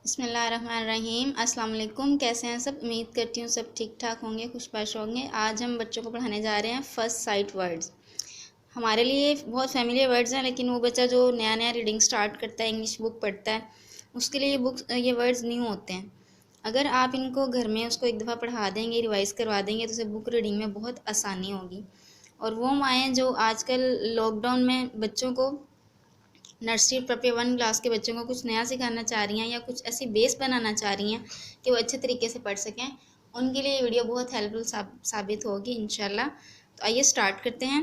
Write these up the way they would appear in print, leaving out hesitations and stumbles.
बिस्मिल्लाहिर्रहमानिर्रहीम। अस्सलाम वालेकुम। कैसे हैं सब? उम्मीद करती हूँ सब ठीक ठाक होंगे, खुशबाश होंगे। आज हम बच्चों को पढ़ाने जा रहे हैं फर्स्ट साइट वर्ड्स। हमारे लिए बहुत फैमिलियर वर्ड्स हैं, लेकिन वो बच्चा जो नया नया रीडिंग स्टार्ट करता है, इंग्लिश बुक पढ़ता है, उसके लिए ये वर्ड्स न्यू होते हैं। अगर आप इनको घर में उसको एक दफ़ा पढ़ा देंगे, रिवाइज़ करवा देंगे, तो उसे बुक रीडिंग में बहुत आसानी होगी। और वो माएँ जो आजकल लॉकडाउन में बच्चों को नर्सरी प्रेपी 1 क्लास के बच्चों को कुछ नया सिखाना चाह रही हैं या कुछ ऐसी बेस बनाना चाह रही हैं कि वो अच्छे तरीके से पढ़ सकें, उनके लिए ये वीडियो बहुत हेल्पफुल साबित होगी इंशाल्लाह। तो आइए स्टार्ट करते हैं।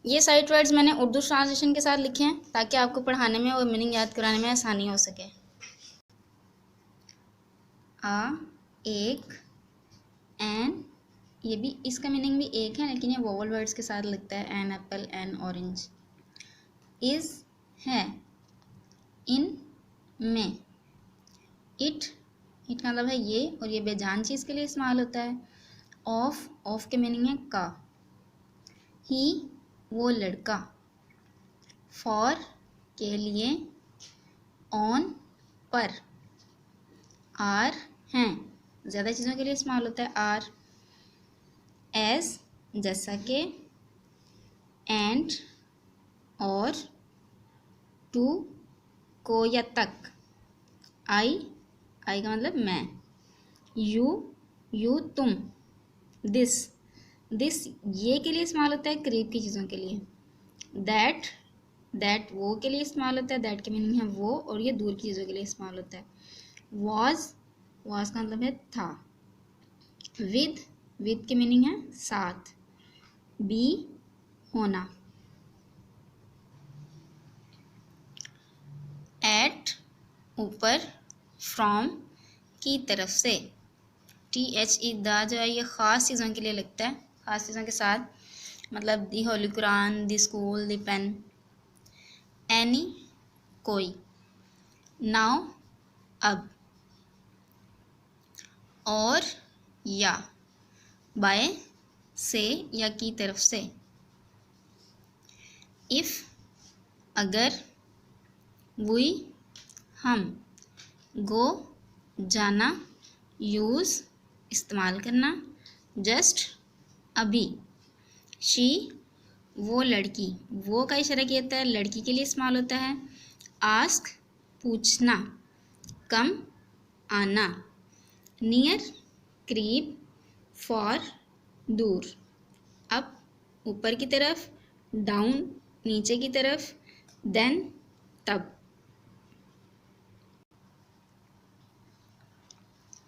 ये साइट वर्ड्स मैंने उर्दू ट्रांसलेशन के साथ लिखे हैं ताकि आपको पढ़ाने में और मीनिंग याद कराने में आसानी हो सके। एक, एन, ये भी इसका मीनिंग भी एक है, लेकिन ये वोवल वर्ड्स के साथ लगता है। An apple, an orange. Is है, इन में। इट का मतलब है ये, और ये बेजान चीज़ के लिए इस्तेमाल होता है। ऑफ के मीनिंग है का। ही वो लड़का। फॉर के लिए। ऑन पर। आर हैं, ज़्यादा चीज़ों के लिए इस्तेमाल होता है आर। एज जैसा कि। एंड और। टू को या तक। आई का मतलब मैं। यू तुम। दिस ये के लिए इस्तेमाल होता है करीब की चीज़ों के लिए। दैट वो के लिए इस्तेमाल होता है। दैट के मीनिंग है वो, और ये दूर की चीज़ों के लिए इस्तेमाल होता है। वॉज का मतलब है था। विद के मीनिंग है साथ। बी होना। एट ऊपर। फ्रॉम की तरफ से। THE दा जो है ये ख़ास चीज़ों के लिए लगता है, ख़ास चीज़ों के साथ, मतलब दी होली कुरान, दी स्कूल, दी पेन। एनी कोई। नाउ अब। और या। बाय से या की तरफ से। इफ़ अगर। वी हम। गो जाना। यूज़ इस्तेमाल करना। जस्ट अभी। शी वो लड़की, वो का इशारा किया जाता है, लड़की के लिए इस्तेमाल होता है। आस्क पूछना। कम आना। नियर करीब। फॉर दूर। अप ऊपर की तरफ। डाउन नीचे की तरफ। देन तब।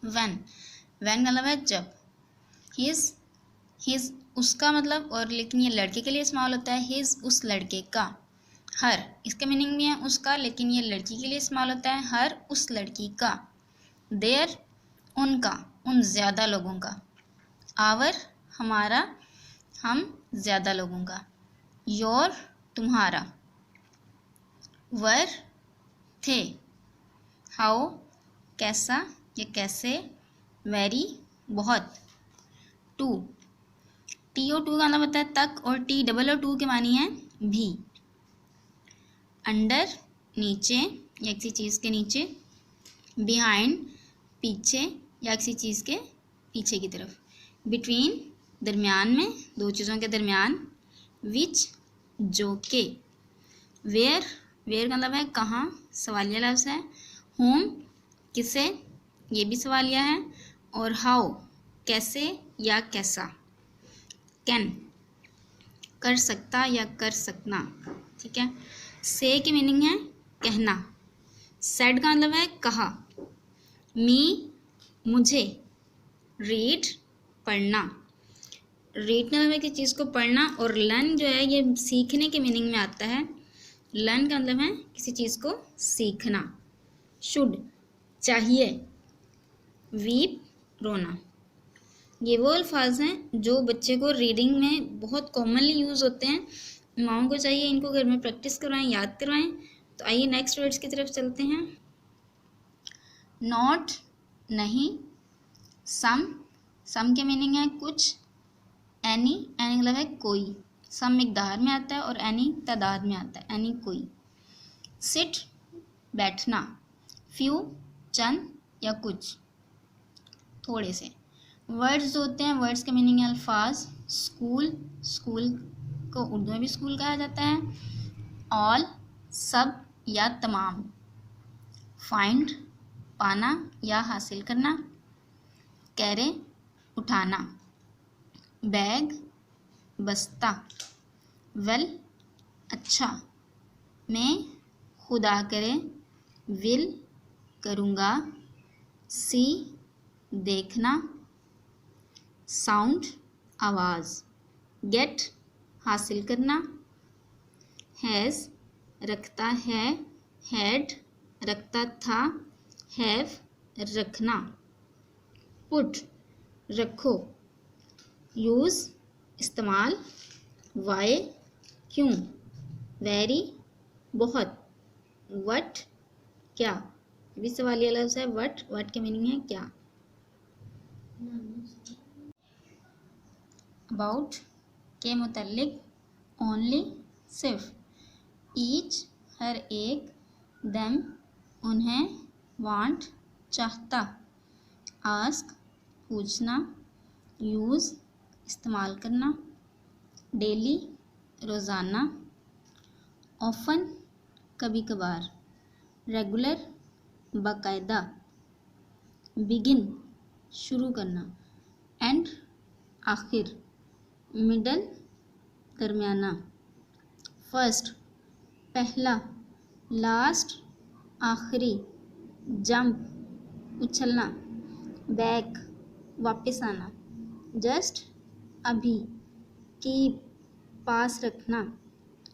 व्हेन का मतलब है जब। हिज उसका मतलब, और लेकिन ये लड़के के लिए इस्तेमाल होता है। हिज उस लड़के का। हर इसका मीनिंग भी है उसका, लेकिन ये लड़की के लिए इस्तेमाल होता है। हर उस लड़की का। देयर उनका, उन ज़्यादा लोगों का। आवर हमारा, हम ज़्यादा लोगों का। योर तुम्हारा। वर थे। हाउ कैसा या कैसे। वेरी बहुत। टू TO2 का मतलब होता है तक, और TOO के मानी है भी। अंडर नीचे या किसी चीज़ के नीचे। बिहाइंड पीछे या किसी चीज़ के पीछे की तरफ। बिटवीन दरमियान में, दो चीज़ों के दरमियान। विच जो के। वेयर का मतलब है कहाँ, सवालिया लफ्ज़ है। होम किसे, ये भी सवालिया है। और हाउ कैसे या कैसा। कैन कर सकता या कर सकना, ठीक है। से की मीनिंग है कहना। सेड का मतलब है कहा। मी मुझे। रीड पढ़ना। रीड का मतलब है किसी चीज़ को पढ़ना, और लर्न जो है ये सीखने के मीनिंग में आता है। लर्न का मतलब है किसी चीज़ को सीखना। शुड चाहिए। वीप रोना। ये वो अल्फाज हैं जो बच्चे को रीडिंग में बहुत कॉमनली यूज़ होते हैं। माओं को चाहिए इनको घर में प्रैक्टिस करवाएं, याद करवाएं। तो आइए नेक्स्ट वर्ड्स की तरफ चलते हैं। नॉट नहीं। सम के मीनिंग है कुछ। एनी मतलब है कोई। सम मिकदार में आता है और एनी तादाद में आता है। एनी कोई। सिट बैठना। फ्यू चंद या कुछ, थोड़े से। वर्ड्स होते हैं, वर्ड्स के मीनिंग है अल्फाज। स्कूल, स्कूल को उर्दू में भी स्कूल कहा जाता है। ऑल, सब या तमाम। फाइंड, पाना या हासिल करना। कैरे, उठाना। बैग, बस्ता। वेल, अच्छा। मैं, खुदा करे। विल, करूँगा। सी, देखना। साउंड, आवाज़। गेट, हासिल करना। हैज़, रखता है। हैड, रखता था। हैव, रखना। पुट, रखो। यूज़, इस्तेमाल। वाई, क्यों। वेरी, बहुत। वट, क्या। भी सवालिया लफ्ज़ है वट, वट के मीनिंग है क्या। अबाउट के मुतल्लिक, ओनली, सिर्फ। ईच, हर एक। देम, उन्हें। वांट, चाहता। आस्क, पूछना। यूज़, इस्तेमाल करना। डेली, रोज़ाना। ऑफन, कभी कभार। रेगुलर, बाकायदा। बिगिन, शुरू करना। एंड, आखिर। मिडल, दरमियाना। फर्स्ट, पहला। लास्ट, आखिरी। जंप, उछलना। बैक, वापस आना। जस्ट, अभी। कीप, पास रखना।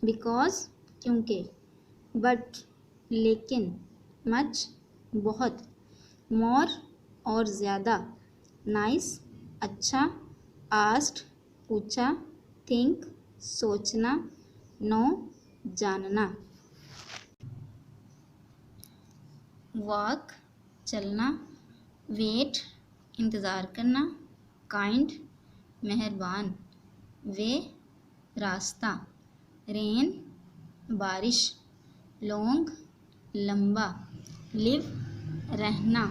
बिकॉज, क्योंकि। बट, लेकिन। मच, बहुत। मोर, और ज़्यादा। नाइस, अच्छा। आस्क्ड, पूछा। थिंक, सोचना। नो, जानना। वॉक, चलना। वेट, इंतज़ार करना। काइंड, मेहरबान। वे, रास्ता। रेन, बारिश। लॉन्ग, लंबा। लिव, रहना।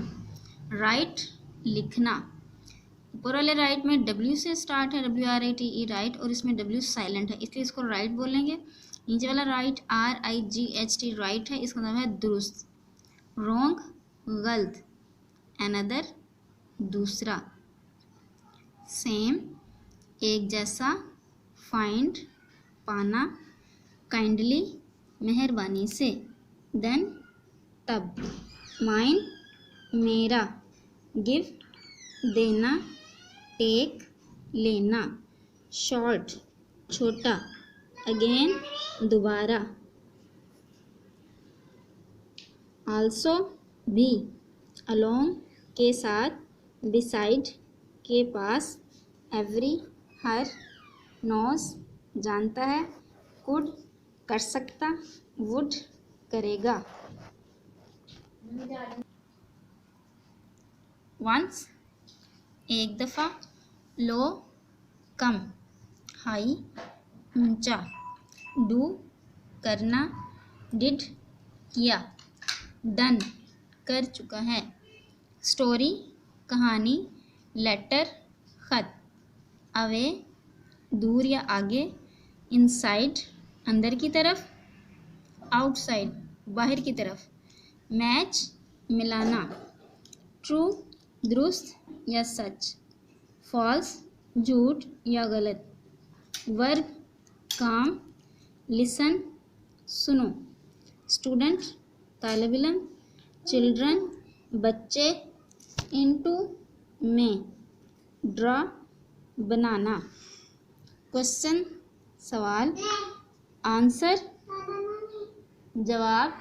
राइट, लिखना। ऊपर वाले राइट में W से स्टार्ट है, WRITE राइट, और इसमें W साइलेंट है इसलिए इसको राइट बोलेंगे। नीचे वाला राइट RIGHT राइट है, इसका मतलब है दुरुस्त। रॉन्ग, गलत। अनदर, दूसरा। सेम, एक जैसा। फाइंड, पाना। काइंडली, मेहरबानी से। देन, तब। माइन, मेरा। गिफ्ट, देना। टेक, लेना। शॉर्ट, छोटा। अगेन, दोबारा। आल्सो, भी। अलोंग, के साथ। बिसाइड, के पास। एवरी, हर। नोस, जानता है। कुड, कर सकता। वुड, करेगा। वंस, एक दफ़ा। लो, कम। हाई, ऊंचा। डू, करना। डिड, किया। डन, कर चुका है। स्टोरी, कहानी। लेटर, खत। अवे, दूर या आगे। इनसाइड, अंदर की तरफ। आउटसाइड, बाहर की तरफ। मैच, मिलाना। ट्रू, दुरुस्त या सच। फॉल्स, झूठ या गलत। वर्ब, काम। लिसन, सुनो। स्टूडेंट, तालिब इल्म। चिल्ड्रन, बच्चे। इनटू, में। ड्रा, बनाना। क्वेश्चन, सवाल। आंसर, जवाब।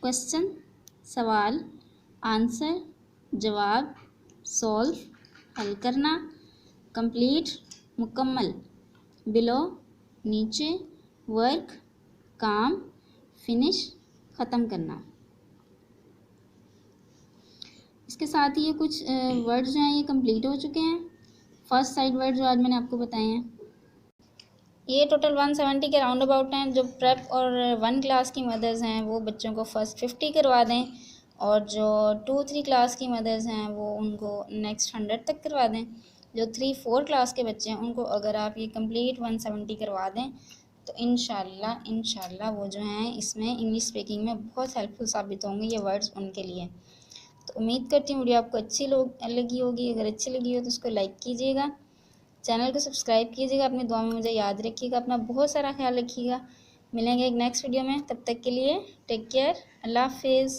क्वेश्चन, सवाल। आंसर, जवाब। सॉल्व, हल करना। कंप्लीट, मुकम्मल। बिलो, नीचे। वर्क, काम। फिनिश, ख़त्म करना। इसके साथ ही ये कुछ वर्ड्स जो हैं ये कंप्लीट हो चुके हैं। फर्स्ट साइड वर्ड जो आज मैंने आपको बताए हैं। ये टोटल 170 के राउंड अबाउट हैं। जो प्रेप और 1 क्लास की मदर्स हैं वो बच्चों को फ़र्स्ट 50 करवा दें, और जो 2-3 क्लास की मदर्स हैं वो उनको नेक्स्ट 100 तक करवा दें। जो 3-4 क्लास के बच्चे हैं उनको अगर आप ये कंप्लीट 170 करवा दें तो इंशाल्लाह वो जो हैं इसमें इंग्लिश स्पीकिंग में बहुत हेल्पफुल साबित होंगे ये वर्ड्स उनके लिए। तो उम्मीद करती हूँ वीडियो आपको अच्छी लगी होगी। अगर अच्छी लगी हो तो उसको लाइक कीजिएगा, चैनल को सब्सक्राइब कीजिएगा, अपनी दुआ में मुझे याद रखिएगा, अपना बहुत सारा ख्याल रखिएगा। मिलेंगे एक नेक्स्ट वीडियो में, तब तक के लिए टेक केयर, अल्लाह हाफिज़।